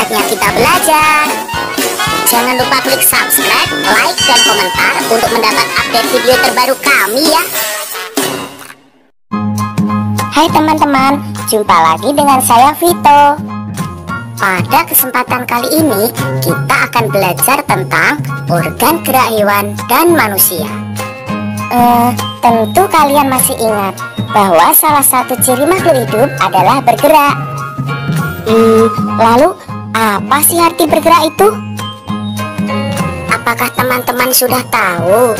Saatnya kita belajar. Jangan lupa klik subscribe, like, dan komentar untuk mendapat update video terbaru kami ya. Hai teman-teman, jumpa lagi dengan saya Vito. Pada kesempatan kali ini kita akan belajar tentang organ gerak hewan dan manusia. Tentu kalian masih ingat bahwa salah satu ciri makhluk hidup adalah bergerak. Lalu apa sih arti bergerak itu? Apakah teman-teman sudah tahu?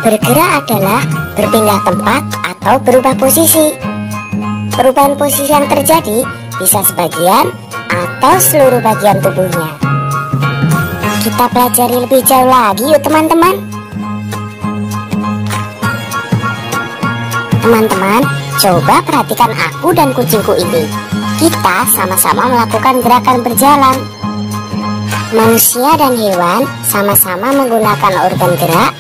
Bergerak adalah berpindah tempat atau berubah posisi. Perubahan posisi yang terjadi bisa sebagian atau seluruh bagian tubuhnya. Kita pelajari lebih jauh lagi yuk teman-teman. Teman-teman, coba perhatikan aku dan kucingku ini. Kita sama-sama melakukan gerakan berjalan. Manusia dan hewan sama-sama menggunakan organ gerak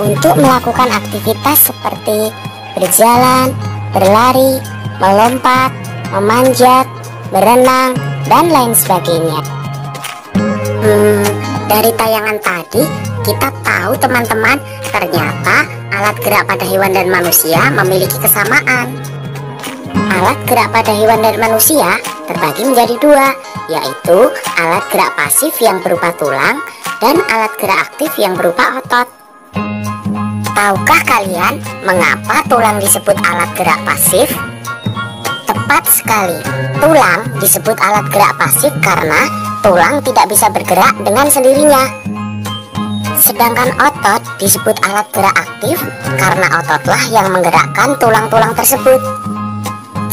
untuk melakukan aktivitas seperti berjalan, berlari, melompat, memanjat, berenang, dan lain sebagainya. Dari tayangan tadi kita tahu teman-teman, ternyata alat gerak pada hewan dan manusia memiliki kesamaan. Alat gerak pada hewan dan manusia terbagi menjadi dua, yaitu alat gerak pasif yang berupa tulang dan alat gerak aktif yang berupa otot. Tahukah kalian mengapa tulang disebut alat gerak pasif? Tepat sekali, tulang disebut alat gerak pasif karena tulang tidak bisa bergerak dengan sendirinya. Sedangkan otot disebut alat gerak aktif karena ototlah yang menggerakkan tulang-tulang tersebut.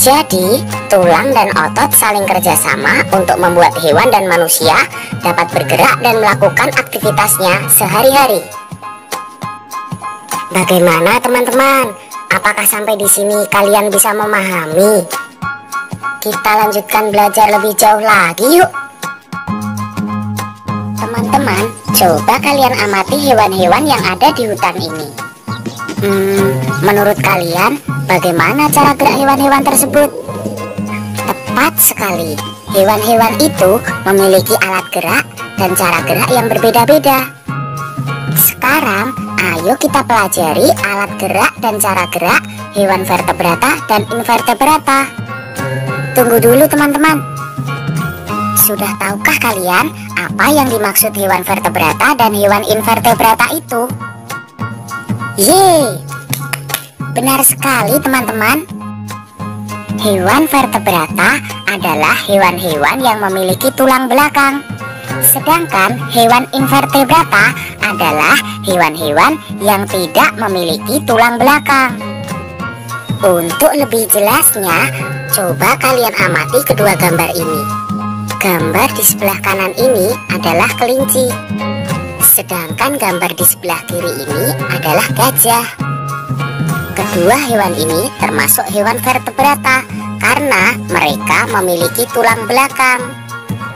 Jadi, tulang dan otot saling kerjasama untuk membuat hewan dan manusia dapat bergerak dan melakukan aktivitasnya sehari-hari. Bagaimana teman-teman? Apakah sampai di sini kalian bisa memahami? Kita lanjutkan belajar lebih jauh lagi yuk. Teman-teman, coba kalian amati hewan-hewan yang ada di hutan ini. Menurut kalian, bagaimana cara gerak hewan-hewan tersebut? Tepat sekali, hewan-hewan itu memiliki alat gerak dan cara gerak yang berbeda-beda. Sekarang, ayo kita pelajari alat gerak dan cara gerak hewan vertebrata dan invertebrata. Tunggu dulu teman-teman. Sudah tahukah kalian apa yang dimaksud hewan vertebrata dan hewan invertebrata itu? Yeay, benar sekali teman-teman. Hewan vertebrata adalah hewan-hewan yang memiliki tulang belakang. Sedangkan hewan invertebrata adalah hewan-hewan yang tidak memiliki tulang belakang. Untuk lebih jelasnya, coba kalian amati kedua gambar ini. Gambar di sebelah kanan ini adalah kelinci, sedangkan gambar di sebelah kiri ini adalah gajah. Kedua hewan ini termasuk hewan vertebrata karena mereka memiliki tulang belakang.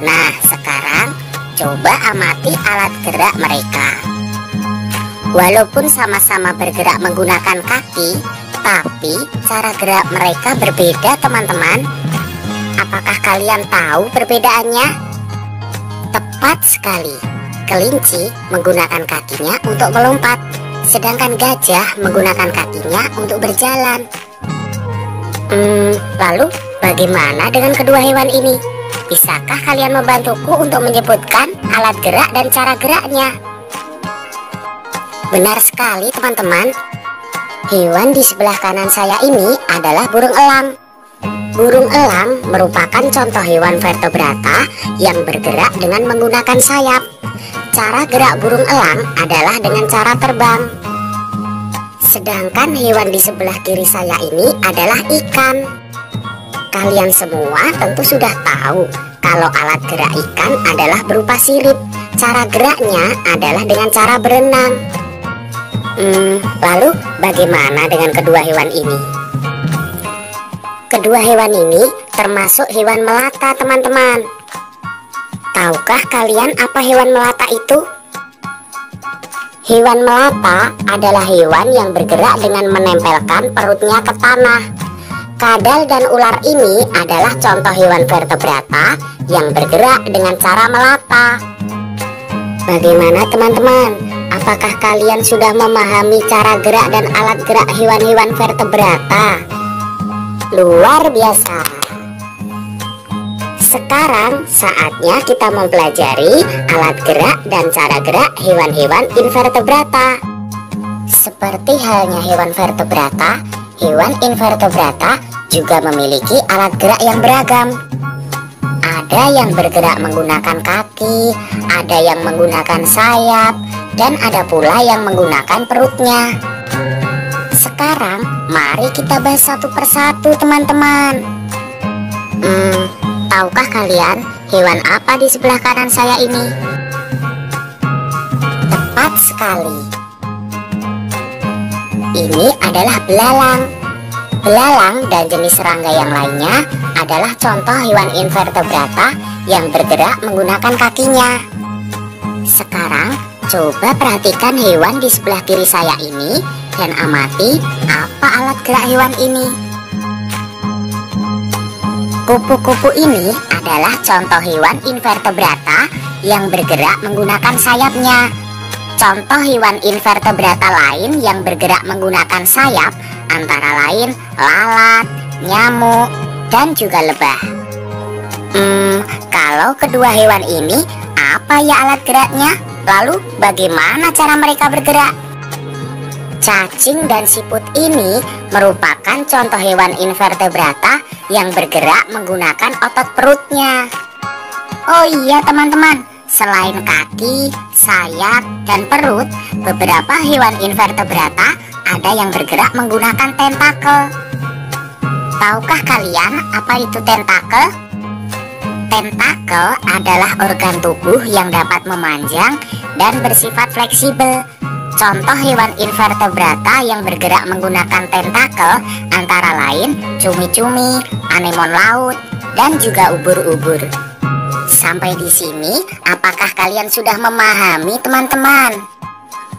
Nah, sekarang coba amati alat gerak mereka. Walaupun sama-sama bergerak menggunakan kaki, tapi cara gerak mereka berbeda teman-teman. Apakah kalian tahu perbedaannya? Tepat sekali, kelinci menggunakan kakinya untuk melompat, sedangkan gajah menggunakan kakinya untuk berjalan. Lalu bagaimana dengan kedua hewan ini? Bisakah kalian membantuku untuk menyebutkan alat gerak dan cara geraknya? Benar sekali teman-teman. Hewan di sebelah kanan saya ini adalah burung elang. Burung elang merupakan contoh hewan vertebrata yang bergerak dengan menggunakan sayap. Cara gerak burung elang adalah dengan cara terbang. Sedangkan hewan di sebelah kiri saya ini adalah ikan. Kalian semua tentu sudah tahu kalau alat gerak ikan adalah berupa sirip. Cara geraknya adalah dengan cara berenang. Lalu bagaimana dengan kedua hewan ini? Kedua hewan ini termasuk hewan melata teman-teman. Tahukah kalian apa hewan melata itu? Hewan melata adalah hewan yang bergerak dengan menempelkan perutnya ke tanah. Kadal dan ular ini adalah contoh hewan vertebrata yang bergerak dengan cara melata. Bagaimana teman-teman? Apakah kalian sudah memahami cara gerak dan alat gerak hewan-hewan vertebrata? Luar biasa. Sekarang saatnya kita mempelajari alat gerak dan cara gerak hewan-hewan invertebrata. Seperti halnya hewan vertebrata, hewan invertebrata juga memiliki alat gerak yang beragam. Ada yang bergerak menggunakan kaki, ada yang menggunakan sayap, dan ada pula yang menggunakan perutnya. Sekarang mari kita bahas satu persatu teman-teman. Tahukah kalian hewan apa di sebelah kanan saya ini? Tepat sekali. Ini adalah belalang. Belalang dan jenis serangga yang lainnya adalah contoh hewan invertebrata yang bergerak menggunakan kakinya. Sekarang coba perhatikan hewan di sebelah kiri saya ini dan amati apa alat gerak hewan ini. Kupu-kupu ini adalah contoh hewan invertebrata yang bergerak menggunakan sayapnya. Contoh hewan invertebrata lain yang bergerak menggunakan sayap antara lain lalat, nyamuk, dan juga lebah. Kalau kedua hewan ini, apa ya alat geraknya? Lalu bagaimana cara mereka bergerak? Cacing dan siput ini merupakan contoh hewan invertebrata yang bergerak menggunakan otot perutnya. Oh iya teman-teman, selain kaki, sayap, dan perut, beberapa hewan invertebrata ada yang bergerak menggunakan tentakel. Tahukah kalian apa itu tentakel? Tentakel adalah organ tubuh yang dapat memanjang dan bersifat fleksibel. Contoh hewan invertebrata yang bergerak menggunakan tentakel antara lain cumi-cumi, anemon laut, dan juga ubur-ubur. Sampai di sini, apakah kalian sudah memahami teman-teman?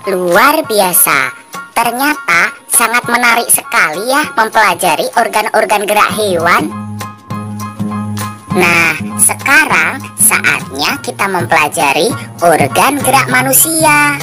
Luar biasa. Ternyata sangat menarik sekali ya mempelajari organ-organ gerak hewan. Nah, sekarang saatnya kita mempelajari organ gerak manusia.